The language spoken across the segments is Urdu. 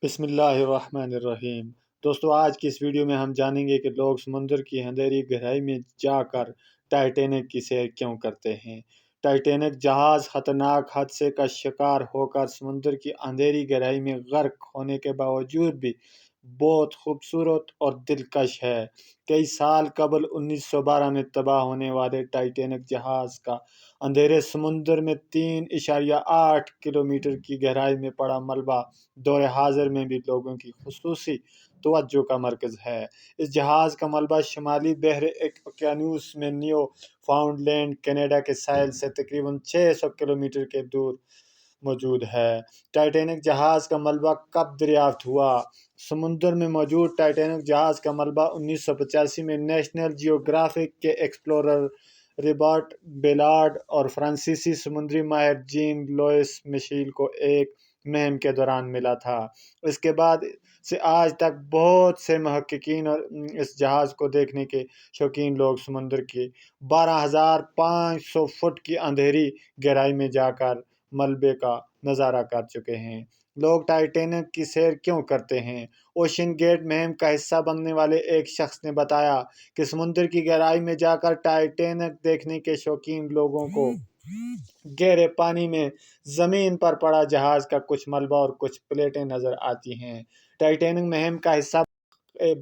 بسم اللہ الرحمن الرحیم۔ دوستو، آج کی اس ویڈیو میں ہم جانیں گے کہ لوگ سمندر کی اندھیری گہرائی میں جا کر ٹائٹینک کی سیر کیوں کرتے ہیں۔ ٹائٹینک جہاز خطرناک حادثے کا شکار ہو کر سمندر کی اندھیری گہرائی میں غرق ہونے کے باوجود بھی بہت خوبصورت اور دلکش ہے۔ کئی سال قبل 1912 میں تباہ ہونے والے ٹائٹینک جہاز کا اندھیرے سمندر میں 3.8 کلومیٹر کی گہرائی میں پڑا ملبہ دور حاضر میں بھی لوگوں کی خصوصی توجہ کا مرکز ہے۔ اس جہاز کا ملبہ شمالی بحر اوقیانوس میں نیو فاؤنڈ لینڈ، کینیڈا کے ساحل سے تقریباً 600 کلومیٹر کے دور موجود ہے۔ ٹائٹینک جہاز کا ملبہ کب دریافت ہوا؟ سمندر میں موجود ٹائٹینک جہاز کا ملبہ 1985 میں نیشنل جیوگرافک کے ایکسپلورر ربرٹ بیلارڈ اور فرانسیسی سمندری ماہر جین لوئس میشیل کو ایک مہم کے دوران ملا تھا۔ اس کے بعد سے آج تک بہت سے محققین اور اس جہاز کو دیکھنے کے شوقین لوگ سمندر کی 12,500 فٹ کی اندھیری گہرائی میں جا کر ملبے کا نظارہ کر چکے ہیں۔ لوگ ٹائٹینک کی سیر کیوں کرتے ہیں؟ اوشین گیٹ مہم کا حصہ بننے والے ایک شخص نے بتایا کہ سمندر کی گہرائی میں جا کر ٹائٹینک دیکھنے کے شوقین لوگوں کو گہرے پانی میں زمین پر پڑا جہاز کا کچھ ملبہ اور کچھ پلیٹیں نظر آتی ہیں۔ ٹائٹینک مہم کا حصہ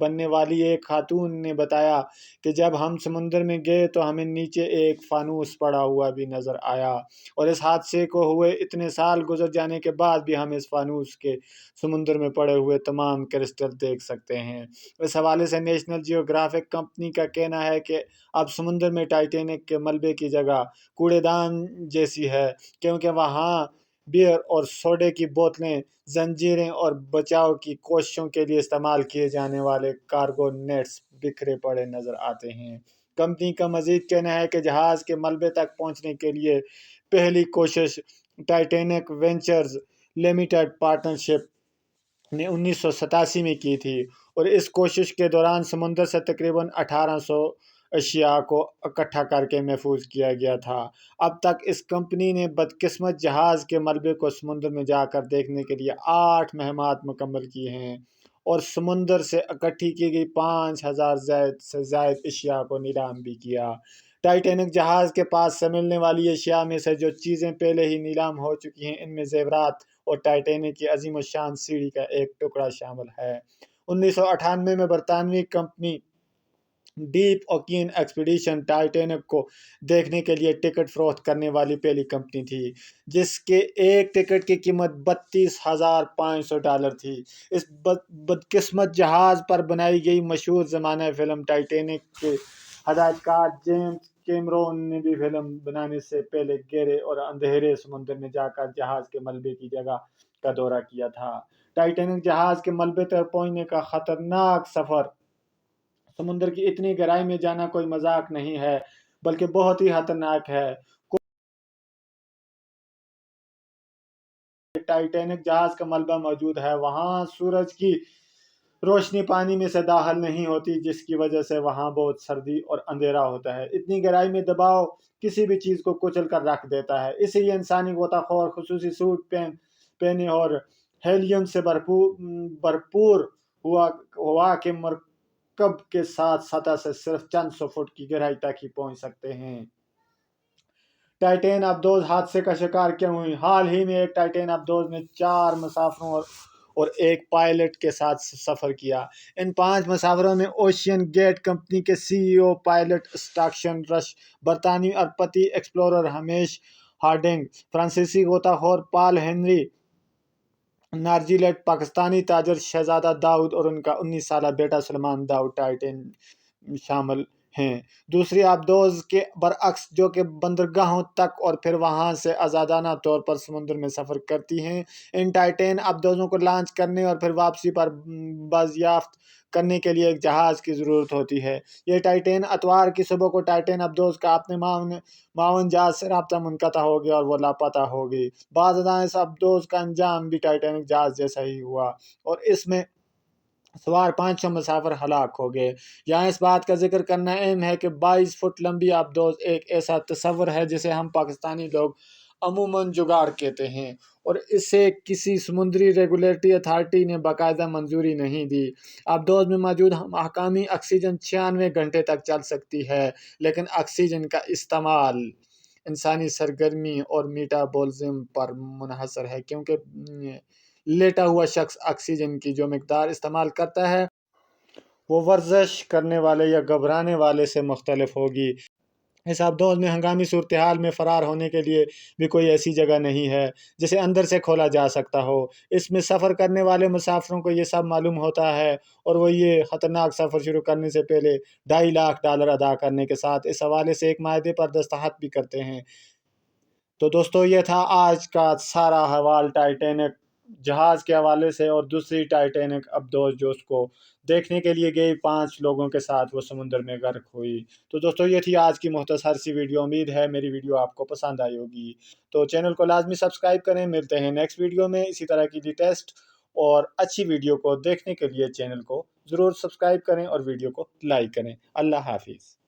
بننے والی ایک خاتون نے بتایا کہ جب ہم سمندر میں گئے تو ہمیں نیچے ایک فانوس پڑا ہوا بھی نظر آیا، اور اس حادثے کو ہوئے اتنے سال گزر جانے کے بعد بھی ہم اس فانوس کے سمندر میں پڑے ہوئے تمام کرسٹل دیکھ سکتے ہیں۔ اس حوالے سے نیشنل جیوگرافک کمپنی کا کہنا ہے کہ اب سمندر میں ٹائٹینک کے ملبے کی جگہ کوڑے دان جیسی ہے، کیونکہ وہاں بیئر اور سوڈے کی بوتلیں، زنجیریں اور بچاؤ کی کوششوں کے لیے استعمال کیے جانے والے کارگو نیٹس بکھرے پڑے نظر آتے ہیں۔ کمپنی کا مزید کہنا ہے کہ جہاز کے ملبے تک پہنچنے کے لیے پہلی کوشش ٹائٹینک وینچرز لمیٹڈ پارٹنرشپ نے 1987 میں کی تھی، اور اس کوشش کے دوران سمندر سے تقریباً 1800 اشیاء کو اکٹھا کر کے محفوظ کیا گیا تھا۔ اب تک اس کمپنی نے بدقسمت جہاز کے ملبے کو سمندر میں جا کر دیکھنے کے لیے 8 مہمات مکمل کی ہیں، اور سمندر سے اکٹھی کی گئی 5000 سے زائد اشیاء کو نیلام بھی کیا۔ ٹائٹینک جہاز کے پاس سے ملنے والی اشیاء میں سے جو چیزیں پہلے ہی نیلام ہو چکی ہیں، ان میں زیورات اور ٹائٹینک کی عظیم الشان سیڑھی کا ایک ٹکڑا شامل ہے۔ 1998 میں برطانوی کمپنی ڈیپ اوکین ایکسپیڈیشن ٹائٹینک کو دیکھنے کے لیے ٹکٹ فروخت کرنے والی پہلی کمپنی تھی، جس کے ایک ٹکٹ کی قیمت $32,500 تھی۔ اس بدقسمت جہاز پر بنائی گئی مشہور زمانہ فلم ٹائٹینک کے ہدایت کار جیمز کیمرون نے بھی فلم بنانے سے پہلے گہرے اور اندھیرے سمندر میں جا کر جہاز کے ملبے کی جگہ کا دورہ کیا تھا۔ ٹائٹینک جہاز کے ملبے تک پہنچنے کا خطرناک سفر، سمندر کی اتنی گہرائی میں جانا کوئی مذاق نہیں ہے بلکہ بہت ہی خطرناک ہے۔ ٹائٹینک جہاز کا ملبہ موجود ہے، وہاں سورج کی روشنی پانی میں سے داخل نہیں ہوتی، جس کی وجہ سے وہاں بہت سردی اور اندھیرا ہوتا ہے۔ اتنی گہرائی میں دباؤ کسی بھی چیز کو کچل کر رکھ دیتا ہے، اسی لیے انسانی غوطہ خور خصوصی سوٹ پہنے اور ہیلیم سے بھرپور ہوا کے مرکب کے ساتھ سطح سے صرف چند سو فٹ کی گہرائی تک ہی پہنچ سکتے ہیں۔ ٹائٹین ابدوز حادثے کا شکار کیوں ہوئی؟ حال ہی میں ایک ٹائٹین ابدوز نے 4 مسافروں اور ایک پائلٹ کے ساتھ سفر کیا۔ ان 5 مسافروں میں اوشین گیٹ کمپنی کے سی ای او پائلٹ اسٹاکشن رش، برطانوی اربپتی ایکسپلورر ہمیش ہارڈنگ، فرانسیسی غوطہ خور پال ہنری نارجیلٹ، پاکستانی تاجر شہزادہ داؤد اور ان کا 19 سالہ بیٹا سلمان داؤد ٹائٹین شامل ہیں۔ دوسری ابدوز کے برعکس، جو کہ بندرگاہوں تک اور پھر وہاں سے آزادانہ طور پر سمندر میں سفر کرتی ہیں، ان ٹائٹین ابدوزوں کو لانچ کرنے اور پھر واپسی پر بازیافت کرنے کے لیے ایک جہاز کی ضرورت ہوتی ہے۔ یہ ٹائٹین اتوار کی صبح کو ٹائٹین ابدوز کا اپنے معاون جہاز سے رابطہ منقطع ہو گیا اور وہ لاپتہ ہو گئی۔ بعض ازاں اس ابدوز کا انجام بھی ٹائٹینک جہاز جیسا ہی ہوا، اور اس میں سوار 500 مسافر ہلاک ہو گئے۔ یہاں اس بات کا ذکر کرنا اہم ہے کہ 22 فٹ لمبی ابدوز ایک ایسا تصور ہے جسے ہم پاکستانی لوگ عموماً جگاڑ کہتے ہیں، اور اسے کسی سمندری ریگولیٹری اتھارٹی نے باقاعدہ منظوری نہیں دی۔ آبدوز میں موجود مقامی آکسیجن 96 گھنٹے تک چل سکتی ہے، لیکن آکسیجن کا استعمال انسانی سرگرمی اور میٹابولزم پر منحصر ہے، کیونکہ لیٹا ہوا شخص آکسیجن کی جو مقدار استعمال کرتا ہے وہ ورزش کرنے والے یا گھبرانے والے سے مختلف ہوگی۔ اس آبدوز میں ہنگامی صورتحال میں فرار ہونے کے لیے بھی کوئی ایسی جگہ نہیں ہے جسے اندر سے کھولا جا سکتا ہو۔ اس میں سفر کرنے والے مسافروں کو یہ سب معلوم ہوتا ہے، اور وہ یہ خطرناک سفر شروع کرنے سے پہلے $2.5 لاکھ ادا کرنے کے ساتھ اس حوالے سے ایک معاہدے پر دستخط بھی کرتے ہیں۔ تو دوستو یہ تھا آج کا سارا حوال ٹائٹینک جہاز کے حوالے سے، اور دوسری ٹائٹینک آبدوز جو اس کو دیکھنے کے لیے گئی 5 لوگوں کے ساتھ وہ سمندر میں غرق ہوئی۔ تو دوستو یہ تھی آج کی مختصر سی ویڈیو، امید ہے میری ویڈیو آپ کو پسند آئی ہوگی۔ تو چینل کو لازمی سبسکرائب کریں، ملتے ہیں نیکسٹ ویڈیو میں اسی طرح کی لیٹسٹ اور اچھی ویڈیو کو دیکھنے کے لیے چینل کو ضرور سبسکرائب کریں اور ویڈیو کو لائک کریں۔ اللہ حافظ۔